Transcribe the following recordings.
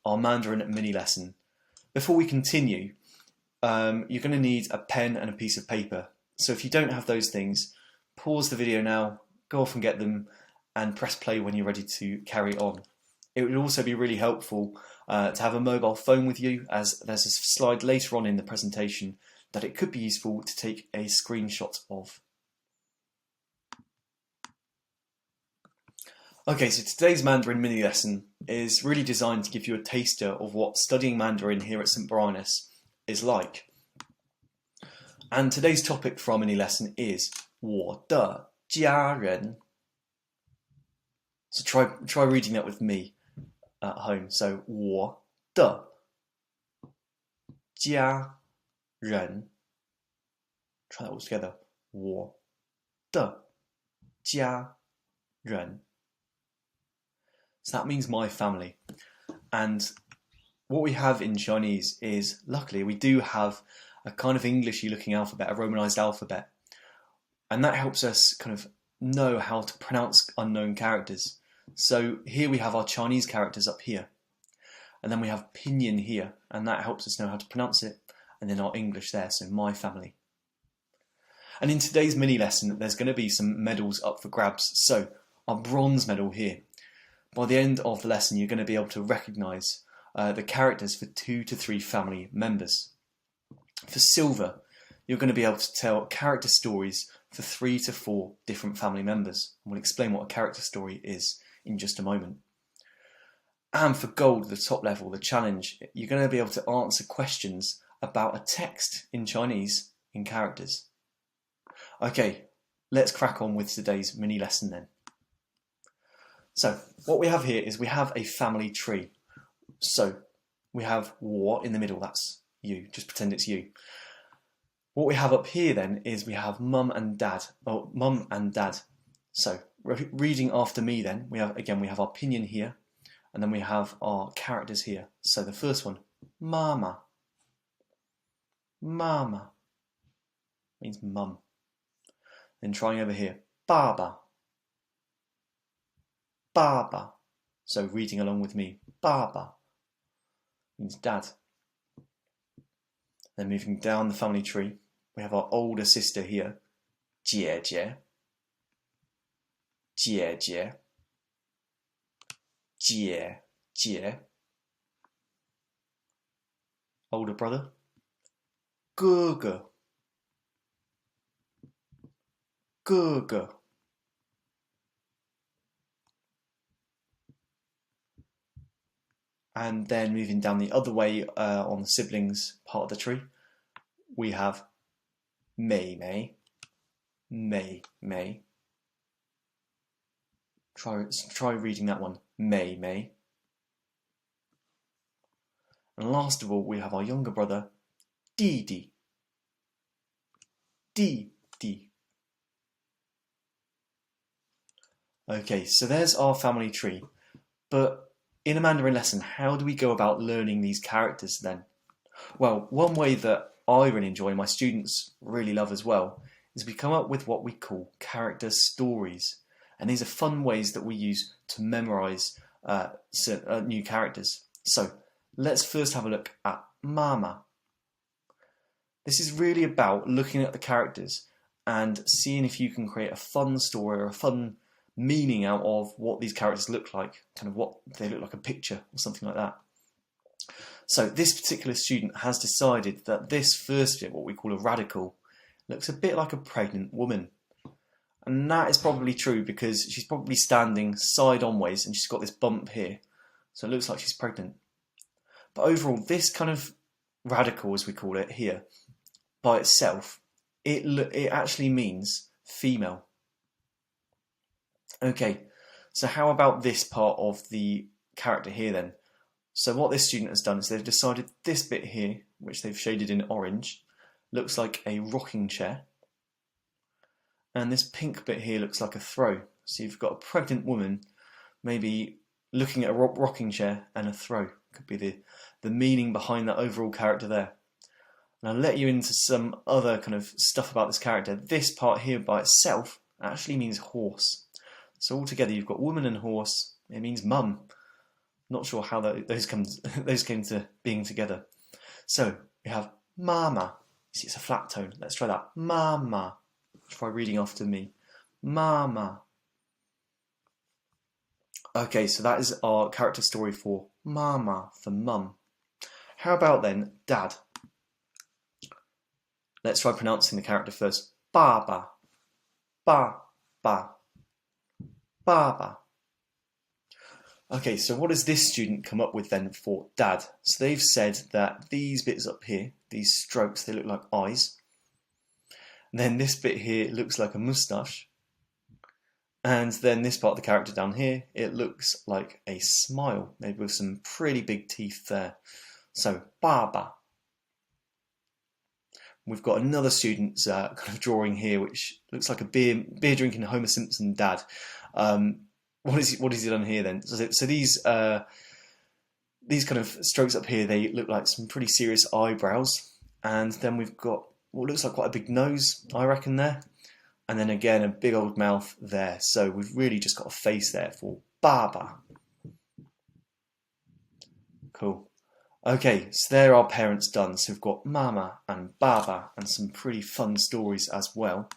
our Mandarin mini lesson. Before we continue, you're going to need a pen and a piece of paper. So if you don't have those things, pause the video now, go off and get them, and press play when you're ready to carry on. It would also be really helpful to have a mobile phone with you, as there's a slide later on in the presentation that it could be useful to take a screenshot of. Okay, so today's Mandarin mini lesson is really designed to give you a taster of what studying Mandarin here at St Birinus is like. And today's topic for our mini lesson is 我的家人. So try reading that with me at home. So 我的家人. Try that all together. 我的家人. So that means my family. And what we have in Chinese is, luckily, we do have a kind of Englishy looking alphabet, a Romanized alphabet. And that helps us kind of know how to pronounce unknown characters. So here we have our Chinese characters up here. And then we have pinyin here, and that helps us know how to pronounce it. And then our English there, so my family. And in today's mini lesson, there's going to be some medals up for grabs. So our bronze medal here. By the end of the lesson, you're going to be able to recognise the characters for 2 to 3 family members. For silver, you're going to be able to tell character stories for 3 to 4 different family members. We'll explain what a character story is in just a moment. And for gold, the top level, the challenge, you're going to be able to answer questions about a text in Chinese in characters. Okay, let's crack on with today's mini lesson then. So what we have here is we have a family tree. So we have 我 in the middle, that's you, just pretend it's you. What we have up here then is we have mum and dad. Oh, mum and dad. So reading after me then, we have our pinyin here, and then we have our characters here. So the first one, mama. Mama means mum. Then trying over here, baba. Baba. So reading along with me, baba means dad. Then moving down the family tree, we have our older sister here, 姐姐. 姐姐. 姐姐. Older brother, 哥哥. 哥哥. And then moving down the other way on the siblings part of the tree, we have Mei Mei. Mei Mei. Try reading that one, Mei Mei. And last of all, we have our younger brother, Di Di. Di Di. Okay, so there's our family tree. But in a Mandarin lesson, how do we go about learning these characters then? Well, one way that I really enjoy, and my students really love as well, is we come up with what we call character stories. And these are fun ways that we use to memorise new characters. So let's first have a look at Mama. This is really about looking at the characters and seeing if you can create a fun story or a fun meaning out of what these characters look like, kind of what they look like, a picture or something like that. So this particular student has decided that this first bit, what we call a radical, looks a bit like a pregnant woman. And that is probably true because she's probably standing side on ways and she's got this bump here. So it looks like she's pregnant. But overall, this kind of radical, as we call it here, by itself, it actually means female. Okay, so how about this part of the character here then? So what this student has done is they've decided this bit here, which they've shaded in orange, looks like a rocking chair. And this pink bit here looks like a throw. So you've got a pregnant woman maybe looking at a rocking chair and a throw. Could be the meaning behind that overall character there. And I'll let you into some other kind of stuff about this character. This part here by itself actually means horse. So altogether you've got woman and horse. It means mum. Not sure how those came to being together. So we have mama. See, it's a flat tone. Let's try that. Mama. Try reading after me. Mama. Okay, so that is our character story for mama, for mum. How about then dad? Let's try pronouncing the character first. Baba. Ba. Baba. Okay, so what does this student come up with then for dad? So they've said that these bits up here, these strokes, they look like eyes. And then this bit here looks like a moustache. And then this part of the character down here, it looks like a smile, maybe with some pretty big teeth there. So, Baba. We've got another student's kind of drawing here, which looks like a beer drinking Homer Simpson dad. What is he done here then? So these kind of strokes up here, they look like some pretty serious eyebrows. And then we've got what looks like quite a big nose, I reckon, there. And then again, a big old mouth there. So we've really just got a face there for Baba. Cool. Okay, so there are parents done. So we've got Mama and Baba and some pretty fun stories as well.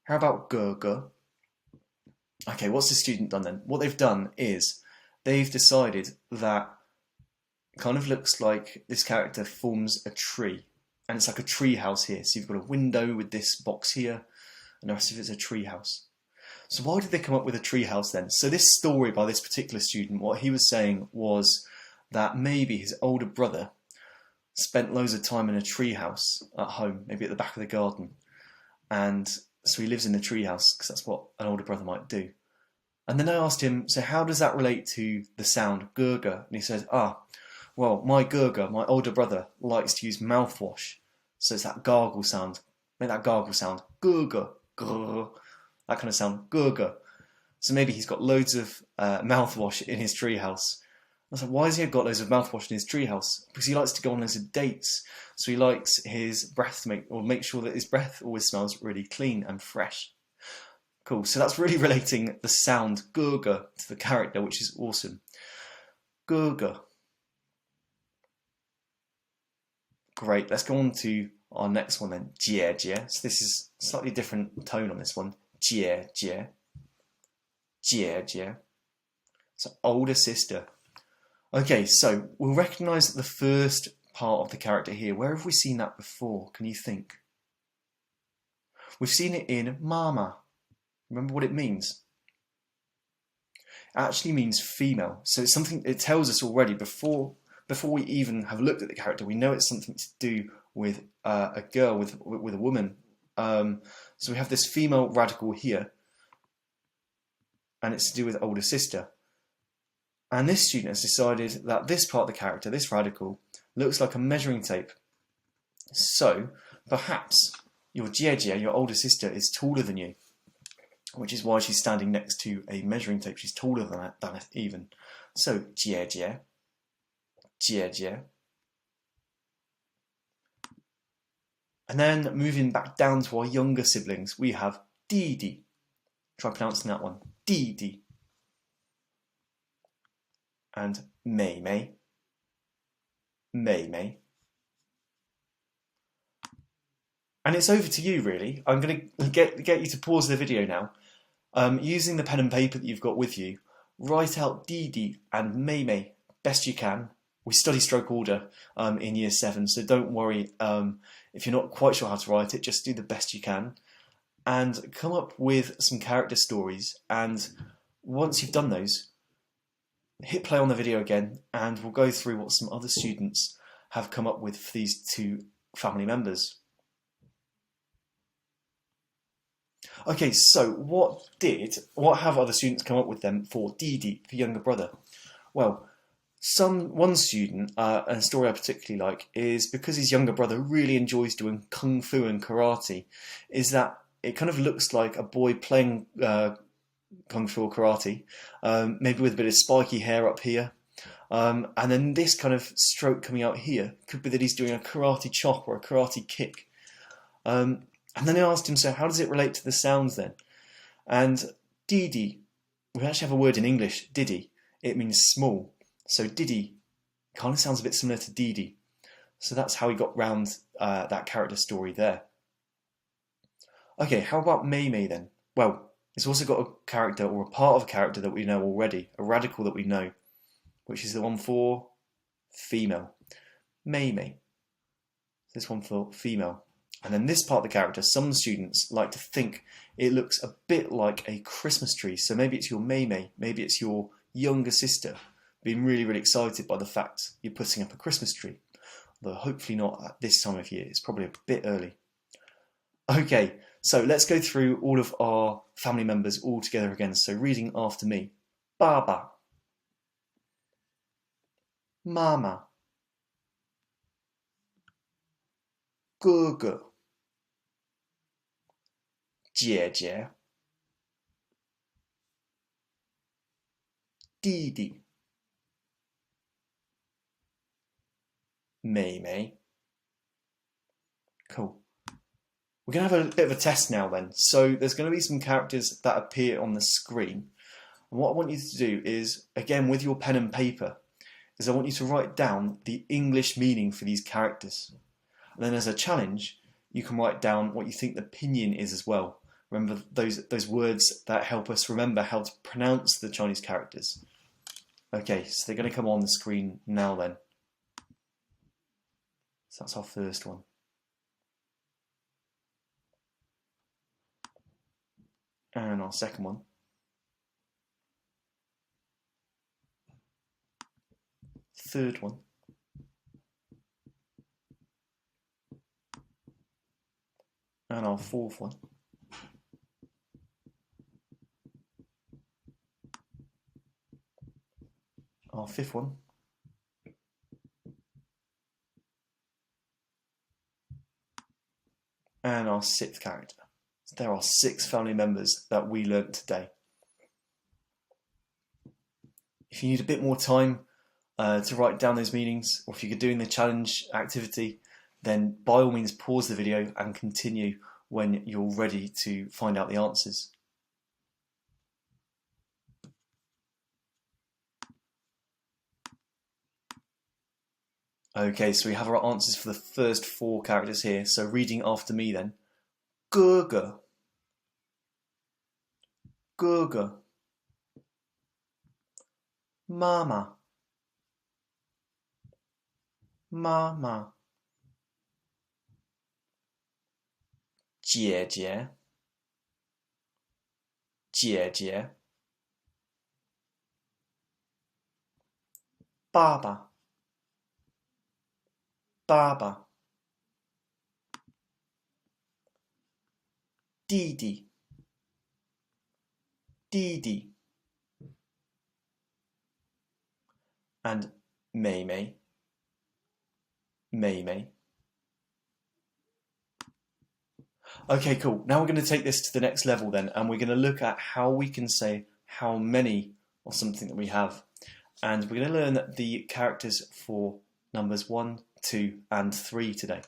How about Gurgur? Okay, what's the student done then? What they've done is they've decided that it kind of looks like this character forms a tree. And it's like a tree house here. So you've got a window with this box here. And the rest of it's a tree house. So why did they come up with a tree house then? So this story by this particular student, what he was saying was that maybe his older brother spent loads of time in a tree house at home, maybe at the back of the garden. And so he lives in the tree house because that's what an older brother might do. And then I asked him, so how does that relate to the sound Gurgur? And he said, well, my Gurgur, my older brother, likes to use mouthwash. So it's that gargle sound. Make that gargle sound. Gurgur. Grrr, that kind of sound, Gurgur. So maybe he's got loads of mouthwash in his treehouse. I was like, why has he got loads of mouthwash in his treehouse? Because he likes to go on loads of dates. So he likes his breath to make sure that his breath always smells really clean and fresh. Cool, so that's really relating the sound Gurgur to the character, which is awesome. Gurgur. Great, let's go on to our next one then, Jie. So this is a slightly different tone on this one. Jie. So older sister. Okay, so we'll recognise the first part of the character here. Where have we seen that before? Can you think? We've seen it in Mama. Remember what it means? It actually means female. So it's something, it tells us already before we even have looked at the character, we know it's something to do with a girl, with a woman. So we have this female radical here, and it's to do with older sister. And this student has decided that this part of the character, this radical, looks like a measuring tape. So perhaps your Jie, your older sister, is taller than you, which is why she's standing next to a measuring tape. She's taller than it even. So Jie. And then moving back down to our younger siblings, we have Didi. Try pronouncing that one. Didi. And Mei. And it's over to you, really. I'm going to get you to pause the video now. Using the pen and paper that you've got with you, write out Didi and Mei best you can. We study stroke order in year 7, so don't worry if you're not quite sure how to write it, just do the best you can. And come up with some character stories, and once you've done those, hit play on the video again, and we'll go through what some other students have come up with for these two family members. Okay, so what have other students come up with them for Didi, for younger brother? Well, one student, and a story I particularly like, is because his younger brother really enjoys doing kung fu and karate, is that it kind of looks like a boy playing kung fu or karate, maybe with a bit of spiky hair up here, and then this kind of stroke coming out here could be that he's doing a karate chop or a karate kick. And then I asked him, so how does it relate to the sounds then? And Didi, we actually have a word in English, Didi, it means small. So Didi kind of sounds a bit similar to Didi. So that's how he got round that character story there. Okay, how about Mei Mei then? Well, it's also got a character or a part of a character that we know already, a radical that we know, which is the one for female. Mei Mei. This one for female. And then this part of the character, some students like to think it looks a bit like a Christmas tree. So maybe it's your Mei Mei, maybe it's your younger sister, being really, really excited by the fact you're putting up a Christmas tree. Although hopefully not at this time of year, it's probably a bit early. Okay, so let's go through all of our family members all together again. So reading after me. Baba. Mama. 哥哥 姐姐 弟弟 妹妹 Cool. We're going to have a bit of a test now then. So there's going to be some characters that appear on the screen. And what I want you to do is, again with your pen and paper, is I want you to write down the English meaning for these characters. And then as a challenge, you can write down what you think the pinyin is as well. Remember those words that help us remember how to pronounce the Chinese characters. Okay, so they're going to come on the screen now then. So that's our first one. And our second one. Third one. And our fourth one. Our fifth one. And our sixth character. So there are 6 family members that we learnt today. If you need a bit more time to write down those meanings, or if you're doing the challenge activity, then by all means pause the video and continue when you're ready to find out the answers. Okay, so we have our answers for the first 4 characters here. So reading after me then. 哥哥 哥哥 妈妈 妈妈 姐姐 姐姐 爸爸 爸爸 弟弟 弟弟 and 妹妹 妹妹 Okay, cool. Now we're going to take this to the next level then, and we're going to look at how we can say how many of something that we have. And we're going to learn the characters for numbers 1, 2 and 3 today.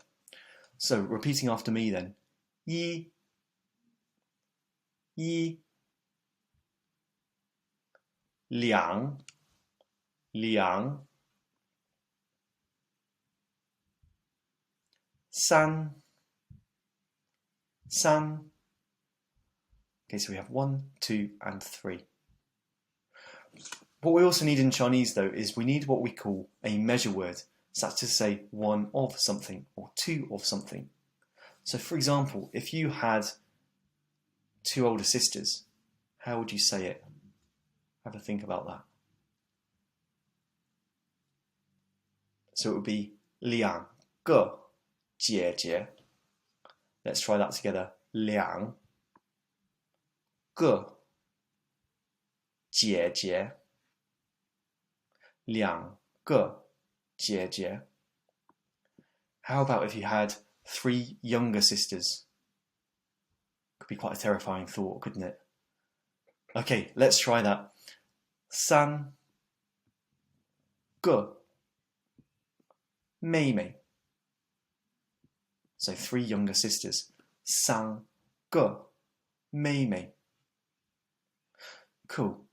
So repeating after me then. 一 一 两 两 三 三 Okay, so we have 1, 2 and 3. What we also need in Chinese though is we need what we call a measure word. So that's to say 1 of something or 2 of something. So for example, if you had 2 older sisters, how would you say it? Have a think about that. So it would be 两个姐姐. Let's try that together. 两个姐姐. 两个姐姐. How about if you had 3 younger sisters? Could be quite a terrifying thought, couldn't it? Okay, let's try that. 三个妹妹. So 3 younger sisters. 三个妹妹. Cool.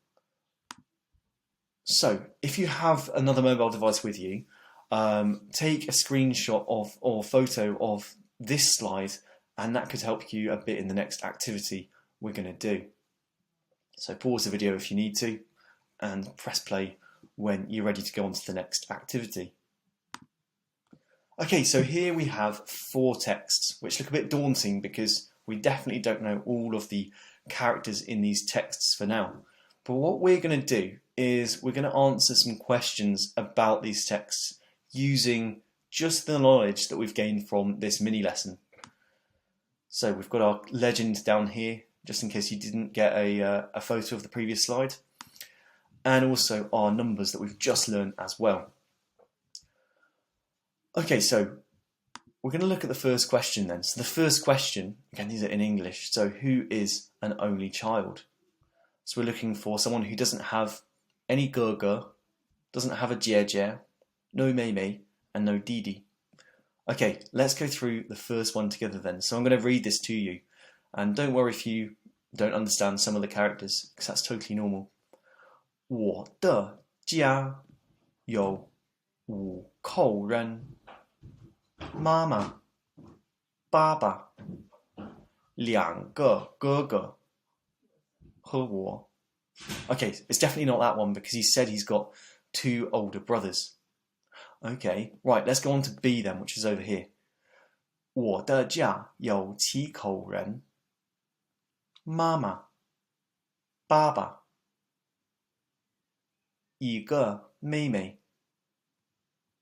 So if you have another mobile device with you, take a screenshot of or photo of this slide, and that could help you a bit in the next activity we're going to do. So pause the video if you need to, and press play when you're ready to go on to the next activity. Okay, so here we have 4 texts, which look a bit daunting because we definitely don't know all of the characters in these texts for now. But what we're going to do is we're going to answer some questions about these texts using just the knowledge that we've gained from this mini lesson. So we've got our legend down here, just in case you didn't get a photo of the previous slide, and also our numbers that we've just learned as well. Okay, so we're going to look at the first question then. So the first question, again, these are in English, so who is an only child? So we're looking for someone who doesn't have any哥哥, doesn't have a 姐姐, no 妹妹, and no 弟弟. Okay, let's go through the first one together then. So I'm going to read this to you, and don't worry if you don't understand some of the characters, because that's totally normal. 我的家有5口人，妈妈、爸爸、2个哥哥和我. Okay, it's definitely not that one because he said he's got 2 older brothers. Okay, right, let's go on to B then, which is over here. 我的家有7口人，妈妈、爸爸、1个妹妹、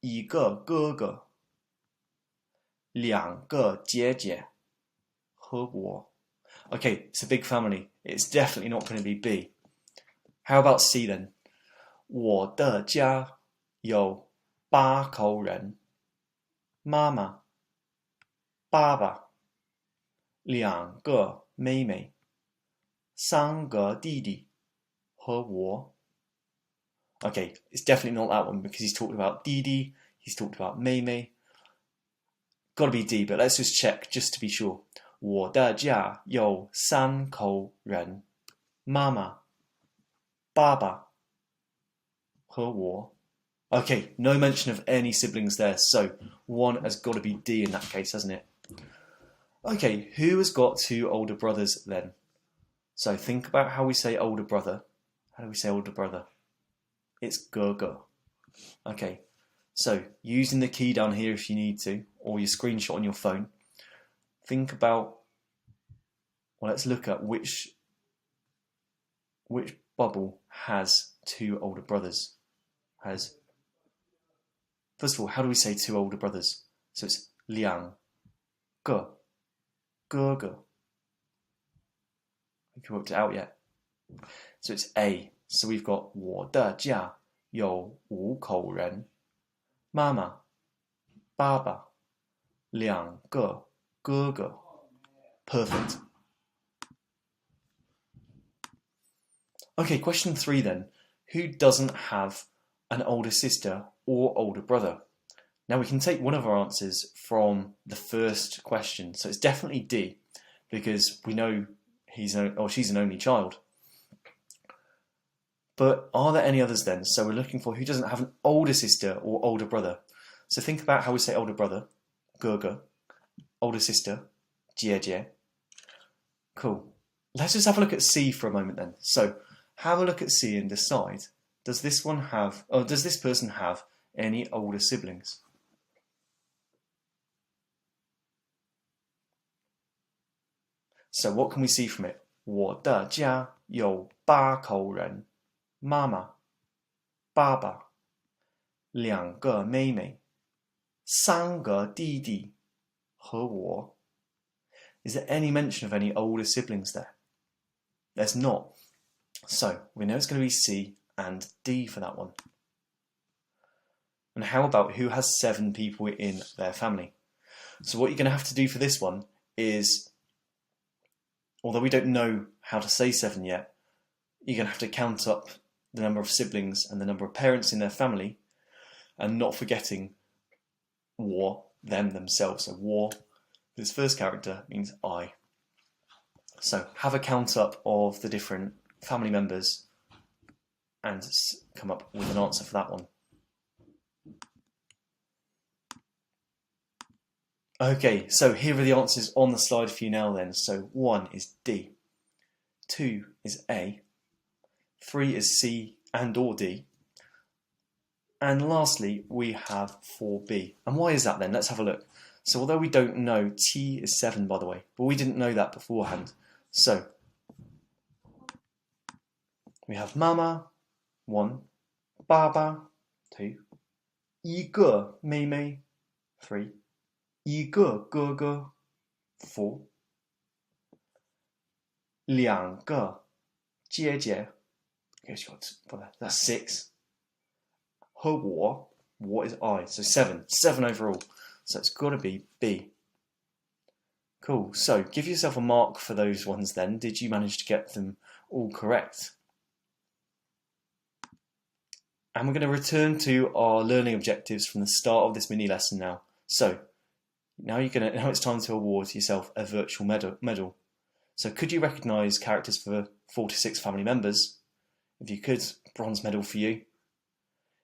1个哥哥、2个姐姐和我. Okay, it's a big family. It's definitely not going to be B. How about C then? 我的家有8口人，妈妈、爸爸、2个妹妹、3个弟弟和我. Okay, it's definitely not that one because he's talked about Didi, he's talked about Mei. Gotta be D, but let's just check just to be sure. 我的家有3口人，妈妈、爸爸和我. Okay, no mention of any siblings there, so 1 has got to be D in that case, hasn't it? Okay, who has got 2 older brothers then? So think about how we say older brother. How do we say older brother? It's 哥哥. Okay, so using the key down here if you need to, or your screenshot on your phone, think about, well, let's look at which bubble has 2 older brothers. First of all, how do we say 2 older brothers? So it's 2个哥哥. Have you worked it out yet? So it's A. So we've got 我的家有5口人，妈妈、爸爸、2个哥哥. Perfect. Okay, question 3 then. Who doesn't have an older sister or older brother? Now we can take one of our answers from the first question. So it's definitely D because we know she's an only child. But are there any others then? So we're looking for who doesn't have an older sister or older brother. So think about how we say older brother, 哥哥, older sister, 姐姐. Cool. Let's just have a look at C for a moment then. So have a look at C and decide, does this person have any older siblings? So what can we see from it? 我的家有8口人，妈妈、爸爸、2个妹妹、3个弟弟和我. Is there any mention of any older siblings there? There's not. So we know it's going to be C and D for that one. And how about who has 7 people in their family? So what you're going to have to do for this one is, although we don't know how to say 7 yet, you're going to have to count up the number of siblings and the number of parents in their family, and not forgetting 我, them, themselves. So 我, this first character means I. So have a count up of the different family members and come up with an answer for that one. Okay, so here are the answers on the slide for you now then. So 1 is D, 2 is A, 3 is C and or D, and lastly we have 4B. And why is that then? Let's have a look. So although we don't know, T is 7 by the way, but we didn't know that beforehand. So we have Mama, 1, Baba, 2, 一个妹妹, 3, 一个哥哥, 4, 两个姐姐, that's 6, 和我, what is I, so 7 overall, so it's got to be B. Cool, so give yourself a mark for those ones then. Did you manage to get them all correct? And we're going to return to our learning objectives from the start of this mini lesson now. So now it's time to award yourself a virtual medal. So could you recognise characters for 4 to 6 family members? If you could, bronze medal for you.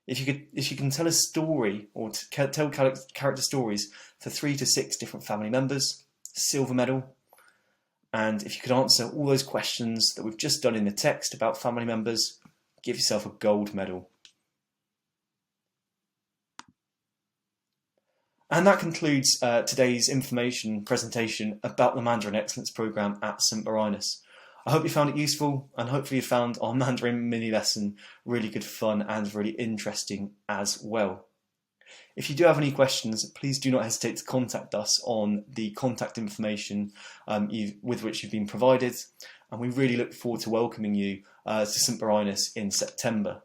If you can tell a story or tell character stories for 3 to 6 different family members, silver medal. And if you could answer all those questions that we've just done in the text about family members, give yourself a gold medal. And that concludes today's information presentation about the Mandarin Excellence Programme at St Birinus. I hope you found it useful, and hopefully you found our Mandarin mini lesson really good fun and really interesting as well. If you do have any questions, please do not hesitate to contact us on the contact information with which you've been provided, and we really look forward to welcoming you to St Birinus in September.